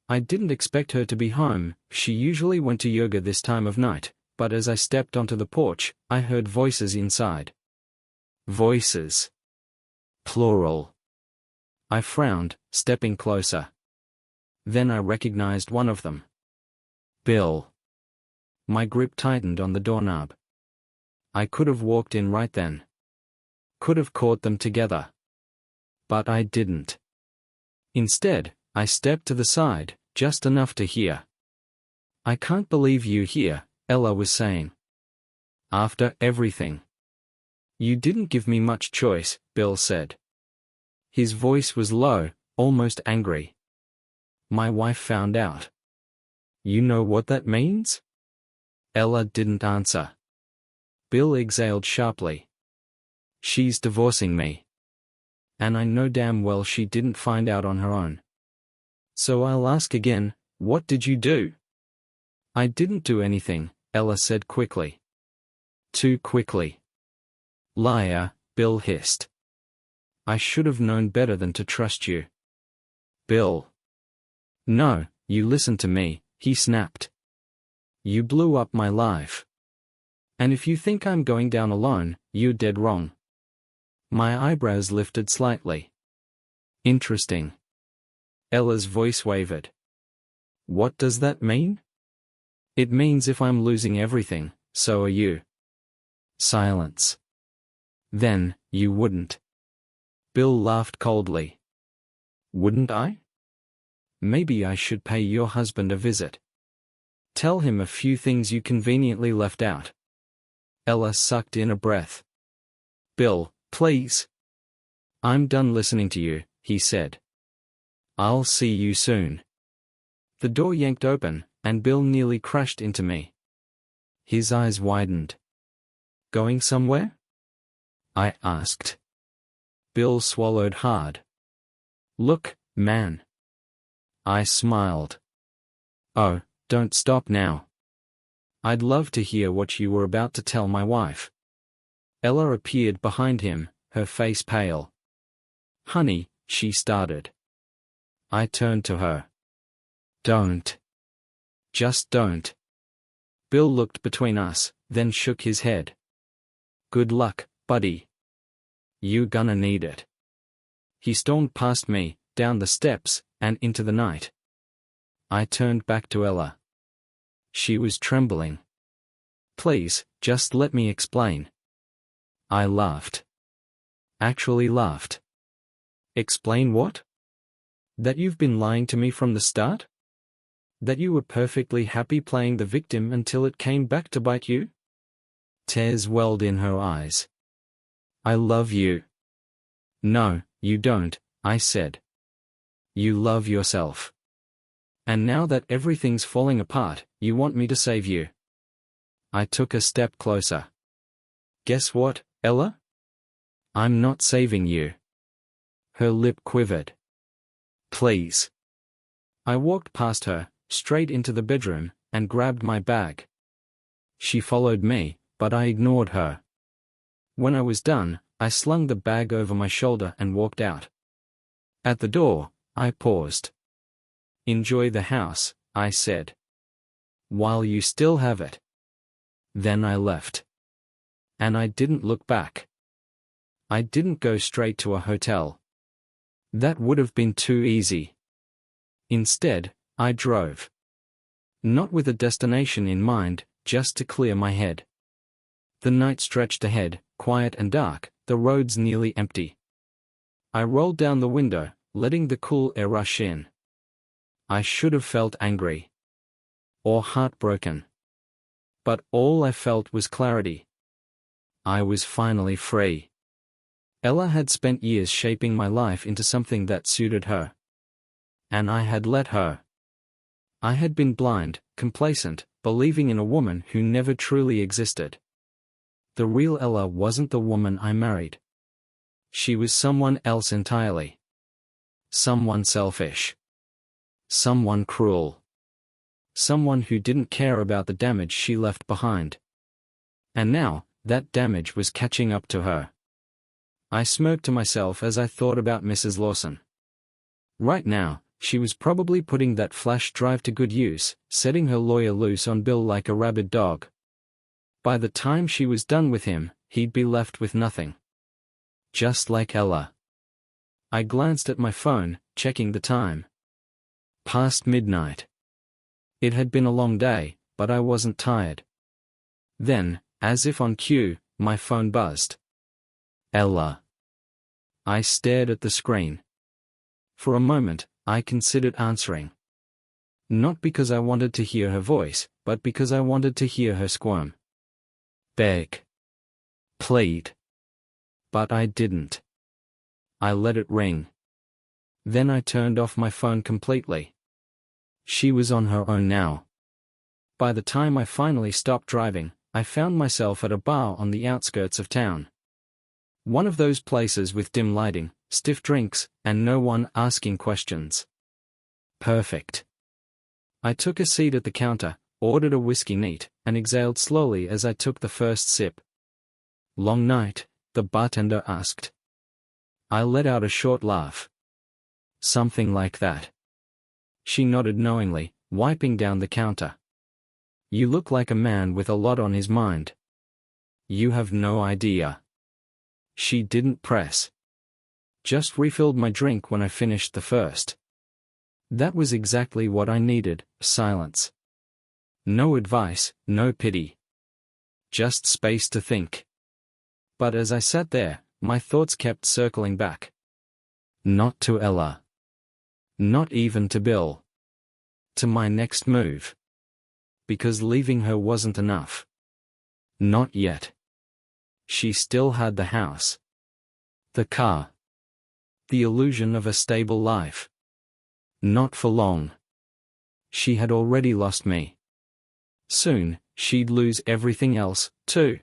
[SPEAKER 1] I didn't expect her to be home. She usually went to yoga this time of night, but as I stepped onto the porch, I heard voices inside. Voices. Plural. I frowned, stepping closer. Then I recognized one of them. Bill. My grip tightened on the doorknob. I could have walked in right then. Could have caught them together. But I didn't. Instead, I stepped to the side, just enough to hear. I can't believe you're here, Ella was saying. After everything. You didn't give me much choice, Bill said. His voice was low, almost angry. My wife found out. You know what that means? Ella didn't answer. Bill exhaled sharply. She's divorcing me. And I know damn well she didn't find out on her own. So I'll ask again, what did you do? I didn't do anything, Ella said quickly. Too quickly. Liar, Bill hissed. I should have known better than to trust you. Bill. No, you listen to me, he snapped. You blew up my life. And if you think I'm going down alone, you're dead wrong. My eyebrows lifted slightly. Interesting. Ella's voice wavered. What does that mean? It means if I'm losing everything, so are you. Silence. Then, you wouldn't. Bill laughed coldly. Wouldn't I? Maybe I should pay your husband a visit. Tell him a few things you conveniently left out. Ella sucked in a breath. Bill, please. I'm done listening to you, he said. I'll see you soon. The door yanked open, and Bill nearly crashed into me. His eyes widened. Going somewhere? I asked. Bill swallowed hard. Look, man. I smiled. Oh, don't stop now. I'd love to hear what you were about to tell my wife. Ella appeared behind him, her face pale. Honey, she started. I turned to her. Don't. Just don't. Bill looked between us, then shook his head. Good luck, buddy. You gonna need it. He stormed past me, down the steps, and into the night. I turned back to Ella. She was trembling. Please, just let me explain. I laughed. Actually laughed. Explain what? That you've been lying to me from the start? That you were perfectly happy playing the victim until it came back to bite you? Tears welled in her eyes. I love you. No, you don't, I said. You love yourself. And now that everything's falling apart, you want me to save you. I took a step closer. Guess what, Ella? I'm not saving you. Her lip quivered. Please. I walked past her, straight into the bedroom, and grabbed my bag. She followed me, but I ignored her. When I was done, I slung the bag over my shoulder and walked out. At the door, I paused. Enjoy the house, I said. While you still have it. Then I left. And I didn't look back. I didn't go straight to a hotel. That would have been too easy. Instead, I drove. Not with a destination in mind, just to clear my head. The night stretched ahead, quiet and dark, the roads nearly empty. I rolled down the window, letting the cool air rush in. I should have felt angry. Or heartbroken. But all I felt was clarity. I was finally free. Ella had spent years shaping my life into something that suited her. And I had let her. I had been blind, complacent, believing in a woman who never truly existed. The real Ella wasn't the woman I married. She was someone else entirely. Someone selfish. Someone cruel. Someone who didn't care about the damage she left behind. And now, that damage was catching up to her. I smirked to myself as I thought about Mrs. Lawson. Right now, she was probably putting that flash drive to good use, setting her lawyer loose on Bill like a rabid dog. By the time she was done with him, he'd be left with nothing. Just like Ella. I glanced at my phone, checking the time. Past midnight. It had been a long day, but I wasn't tired. Then, as if on cue, my phone buzzed. Ella. I stared at the screen. For a moment, I considered answering. Not because I wanted to hear her voice, but because I wanted to hear her squirm. Beg. Plead. But I didn't. I let it ring. Then I turned off my phone completely. She was on her own now. By the time I finally stopped driving, I found myself at a bar on the outskirts of town. One of those places with dim lighting, stiff drinks, and no one asking questions. Perfect. I took a seat at the counter, ordered a whiskey neat, and exhaled slowly as I took the first sip. Long night? The bartender asked. I let out a short laugh. Something like that. She nodded knowingly, wiping down the counter. You look like a man with a lot on his mind. You have no idea. She didn't press. Just refilled my drink when I finished the first. That was exactly what I needed, silence. No advice, no pity. Just space to think. But as I sat there, my thoughts kept circling back. Not to Ella. Not even to Bill. To my next move. Because leaving her wasn't enough. Not yet. She still had the house. The car. The illusion of a stable life. Not for long. She had already lost me. Soon, she'd lose everything else, too.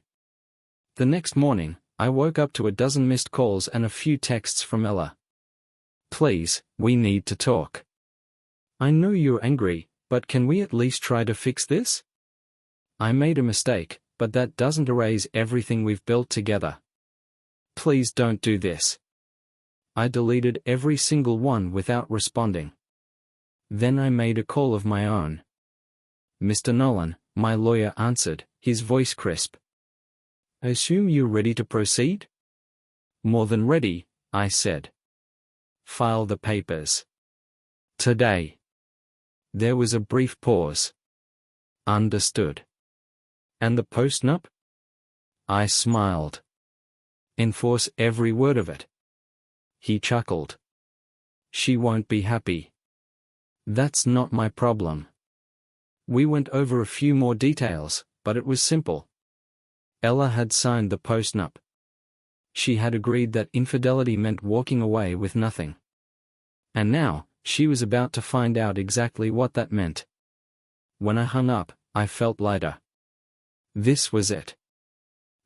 [SPEAKER 1] The next morning, I woke up to a dozen missed calls and a few texts from Ella. Please, we need to talk. I know you're angry, but can we at least try to fix this? I made a mistake, but that doesn't erase everything we've built together. Please don't do this. I deleted every single one without responding. Then I made a call of my own. Mr. Nolan, my lawyer answered, his voice crisp. I assume you're ready to proceed? More than ready, I said. File the papers. Today. There was a brief pause. Understood. And the post-nup? I smiled. Enforce every word of it. He chuckled. She won't be happy. That's not my problem. We went over a few more details, but it was simple. Ella had signed the post-nup. She had agreed that infidelity meant walking away with nothing. And now, she was about to find out exactly what that meant. When I hung up, I felt lighter. This was it.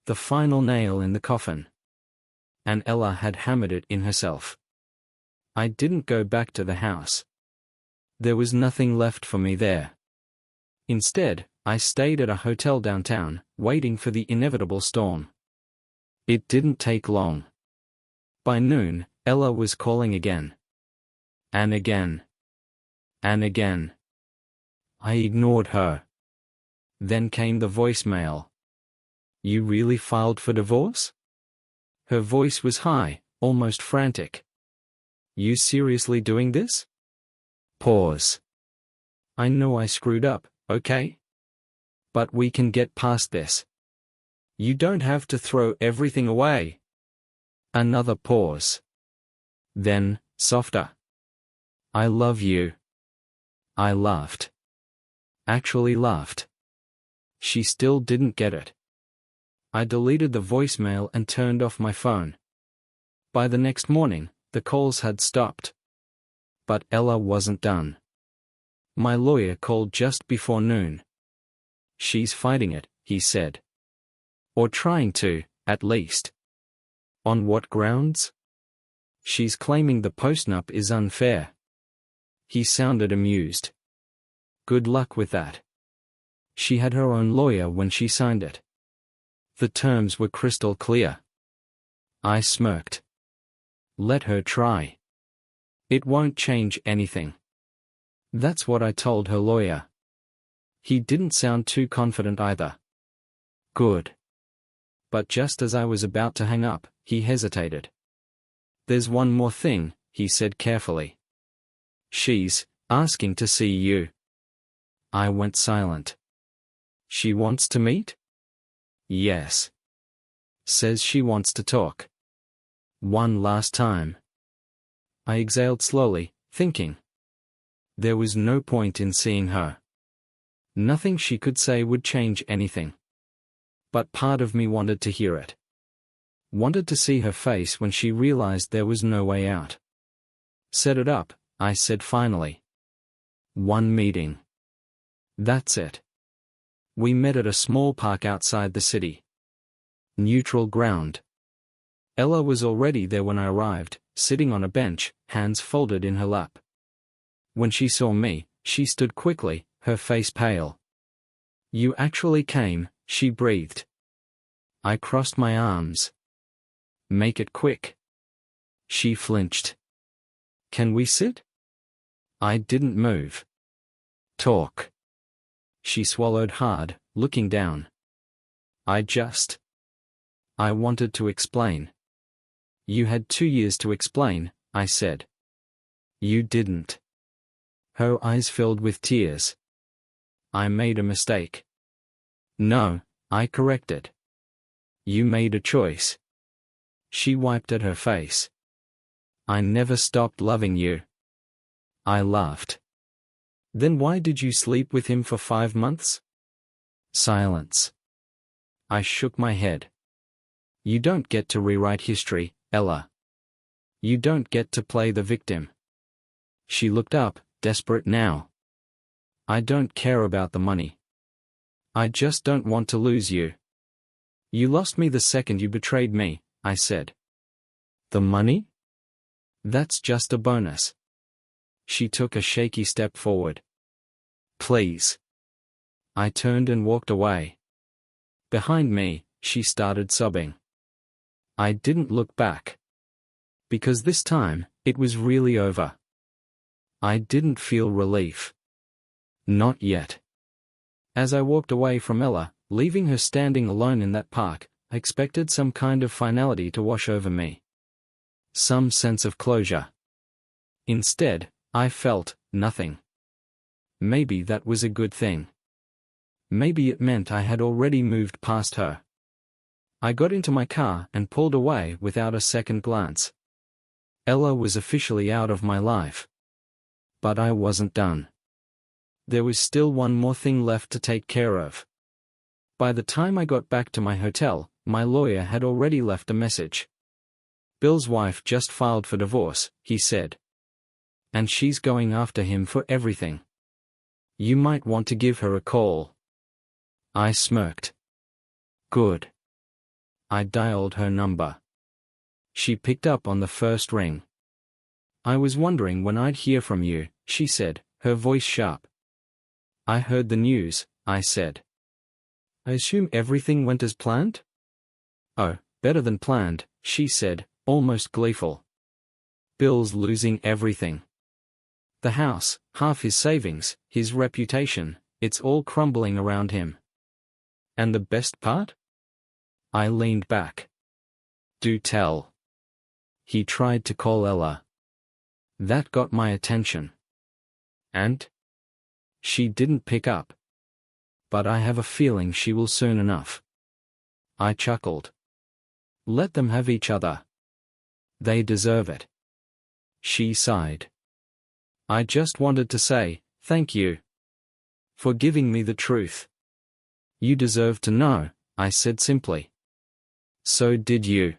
[SPEAKER 1] The final nail in the coffin. And Ella had hammered it in herself. I didn't go back to the house. There was nothing left for me there. Instead, I stayed at a hotel downtown, waiting for the inevitable storm. It didn't take long. By noon, Ella was calling again. And again. And again. I ignored her. Then came the voicemail. "You really filed for divorce?" Her voice was high, almost frantic. "You seriously doing this?" Pause. "I know I screwed up, okay? But we can get past this. You don't have to throw everything away." Another pause. Then, softer. "I love you." I laughed. Actually laughed. She still didn't get it. I deleted the voicemail and turned off my phone. By the next morning, the calls had stopped. But Ella wasn't done. My lawyer called just before noon. "She's fighting it," he said. "Or trying to, at least." "On what grounds?" "She's claiming the post-nup is unfair." He sounded amused. "Good luck with that. She had her own lawyer when she signed it. The terms were crystal clear." I smirked. "Let her try. It won't change anything." That's what I told her lawyer. He didn't sound too confident either. Good. But just as I was about to hang up, he hesitated. "There's one more thing," he said carefully. "She's asking to see you." I went silent. "She wants to meet?" "Yes. Says she wants to talk. One last time." I exhaled slowly, thinking. There was no point in seeing her. Nothing she could say would change anything. But part of me wanted to hear it. Wanted to see her face when she realized there was no way out. "Set it up," I said finally. "One meeting. That's it." We met at a small park outside the city. Neutral ground. Ella was already there when I arrived, sitting on a bench, hands folded in her lap. When she saw me, she stood quickly, her face pale. "You actually came," she breathed. I crossed my arms. "Make it quick." She flinched. "Can we sit?" I didn't move. "Talk." She swallowed hard, looking down. I wanted to explain." "You had 2 years to explain," I said. "You didn't." Her eyes filled with tears. "I made a mistake." "No," I corrected. "You made a choice." She wiped at her face. "I never stopped loving you." I laughed. "Then why did you sleep with him for 5 months?" Silence. I shook my head. "You don't get to rewrite history, Ella. You don't get to play the victim." She looked up, desperate now. "I don't care about the money. I just don't want to lose you." "You lost me the second you betrayed me," I said. "The money? That's just a bonus." She took a shaky step forward. "Please." I turned and walked away. Behind me, she started sobbing. I didn't look back. Because this time, it was really over. I didn't feel relief. Not yet. As I walked away from Ella, leaving her standing alone in that park, I expected some kind of finality to wash over me. Some sense of closure. Instead, I felt nothing. Maybe that was a good thing. Maybe it meant I had already moved past her. I got into my car and pulled away without a second glance. Ella was officially out of my life. But I wasn't done. there was still one more thing left to take care of. By the time I got back to my hotel, my lawyer had already left a message. "Bill's wife just filed for divorce," he said. "And she's going after him for everything. You might want to give her a call." I smirked. "Good." I dialed her number. She picked up on the first ring. "I was wondering when I'd hear from you," she said, her voice sharp. "I heard the news," I said. "I assume everything went as planned?" "Oh, better than planned," she said, almost gleeful. "Bill's losing everything. The house, half his savings, his reputation, it's all crumbling around him." "And the best part?" I leaned back. "Do tell." "He tried to call Ella. That got my attention." "And?" "She didn't pick up. But I have a feeling she will soon enough." I chuckled. "Let them have each other. They deserve it." She sighed. "I just wanted to say, thank you for giving me the truth." "You deserve to know," I said simply. "So did you."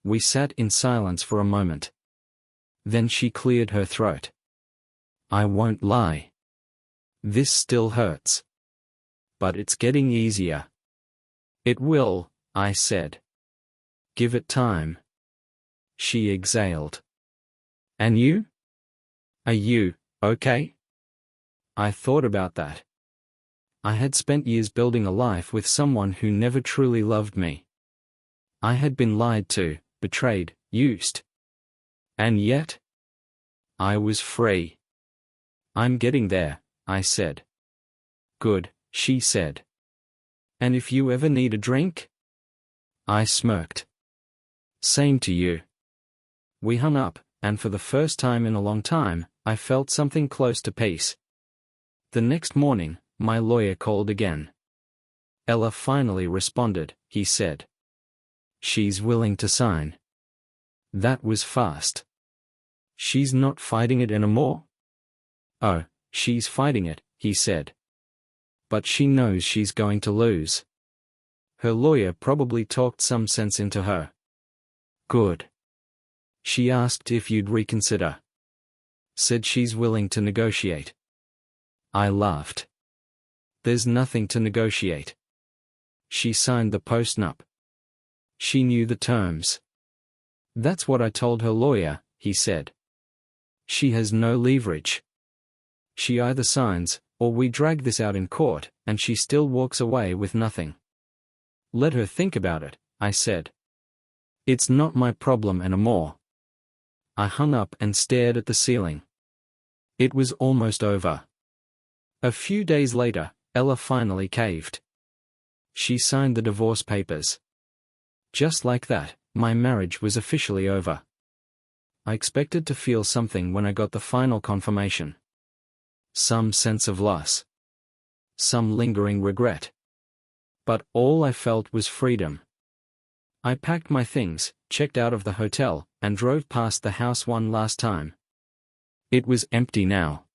[SPEAKER 1] We sat in silence for a moment. Then she cleared her throat. "I won't lie. This still hurts. But it's getting easier." "It will," I said. "Give it time." She exhaled. "And you? Are you okay?" I thought about that. I had spent years building a life with someone who never truly loved me. I had been lied to, betrayed, used. And yet, I was free. "I'm getting there," I said. "Good," she said. "And if you ever need a drink?" I smirked. "Same to you." We hung up, and for the first time in a long time, I felt something close to peace. The next morning, my lawyer called again. "Ella finally responded," he said. "She's willing to sign." That was fast. "She's not fighting it anymore?" "Oh, she's fighting it," he said. "But she knows she's going to lose. Her lawyer probably talked some sense into her." "Good." "She asked if you'd reconsider. Said she's willing to negotiate." I laughed. "There's nothing to negotiate. She signed the post-nup. She knew the terms." "That's what I told her lawyer," he said. "She has no leverage. She either signs, or we drag this out in court, and she still walks away with nothing." "Let her think about it," I said. "It's not my problem anymore." I hung up and stared at the ceiling. It was almost over. A few days later, Ella finally caved. She signed the divorce papers. Just like that, my marriage was officially over. I expected to feel something when I got the final confirmation. Some sense of loss. Some lingering regret. But all I felt was freedom. I packed my things, checked out of the hotel, and drove past the house one last time. It was empty now.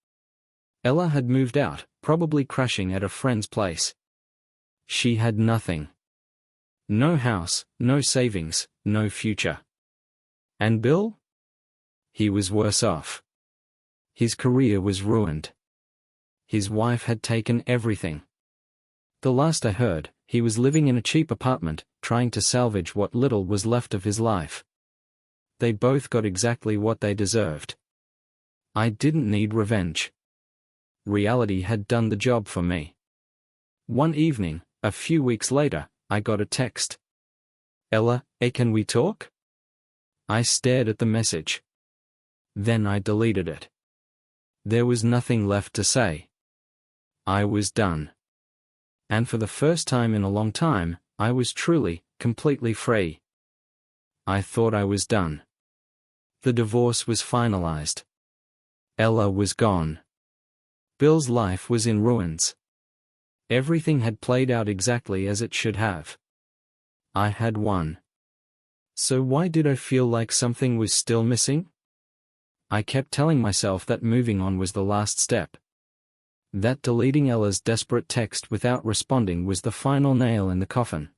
[SPEAKER 1] Ella had moved out, probably crashing at a friend's place. She had nothing. No house, no savings, no future. And Bill? He was worse off. His career was ruined. His wife had taken everything. The last I heard, he was living in a cheap apartment, trying to salvage what little was left of his life. They both got exactly what they deserved. I didn't need revenge. Reality had done the job for me. One evening, a few weeks later, I got a text. "Ella, can we talk?" I stared at the message. Then I deleted it. There was nothing left to say. I was done. And for the first time in a long time, I was truly, completely free. I thought I was done. The divorce was finalized. Ella was gone. Bill's life was in ruins. Everything had played out exactly as it should have. I had won. So why did I feel like something was still missing? I kept telling myself that moving on was the last step. That deleting Ella's desperate text without responding was the final nail in the coffin.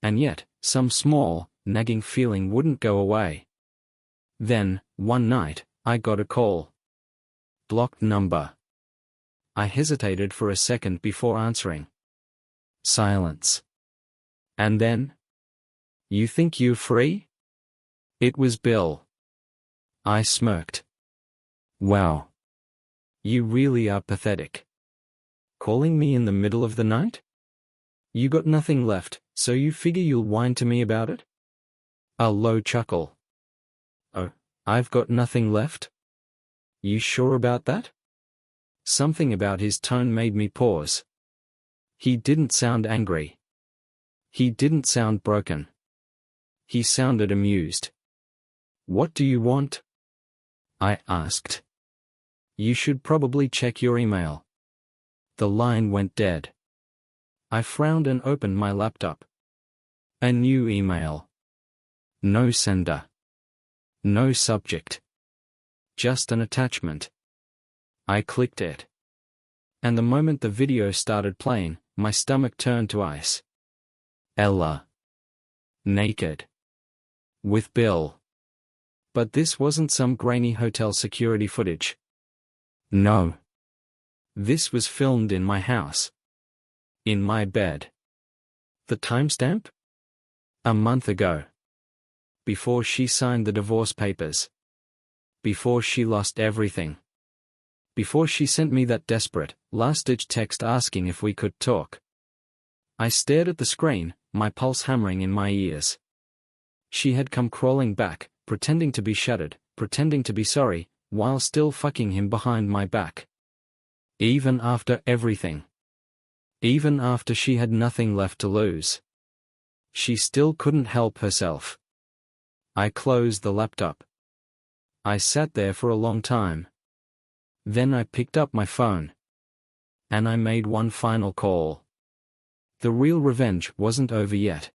[SPEAKER 1] And yet, some small, nagging feeling wouldn't go away. Then, one night, I got a call. Blocked number. I hesitated for a second before answering. Silence. And then? You think you're free? It was Bill. I smirked. Wow. You really are pathetic. Calling me in the middle of the night? You got nothing left, so you figure you'll whine to me about it? A low chuckle. Oh, I've got nothing left? You sure about that? Something about his tone made me pause. He didn't sound angry. He didn't sound broken. He sounded amused. What do you want? I asked. You should probably check your email. The line went dead. I frowned and opened my laptop. A new email. No sender. No subject. Just an attachment. I clicked it. And the moment the video started playing, my stomach turned to ice. Ella. Naked. With Bill. But this wasn't some grainy hotel security footage. No. This was filmed in my house. In my bed. The timestamp? A month ago. Before she signed the divorce papers. Before she lost everything. Before she sent me that desperate, last-ditch text asking if we could talk. I stared at the screen, my pulse hammering in my ears. She had come crawling back, pretending to be shattered, pretending to be sorry, while still fucking him behind my back. Even after everything. Even after she had nothing left to lose. She still couldn't help herself. I closed the laptop. I sat there for a long time. Then I picked up my phone. And I made one final call. The real revenge wasn't over yet.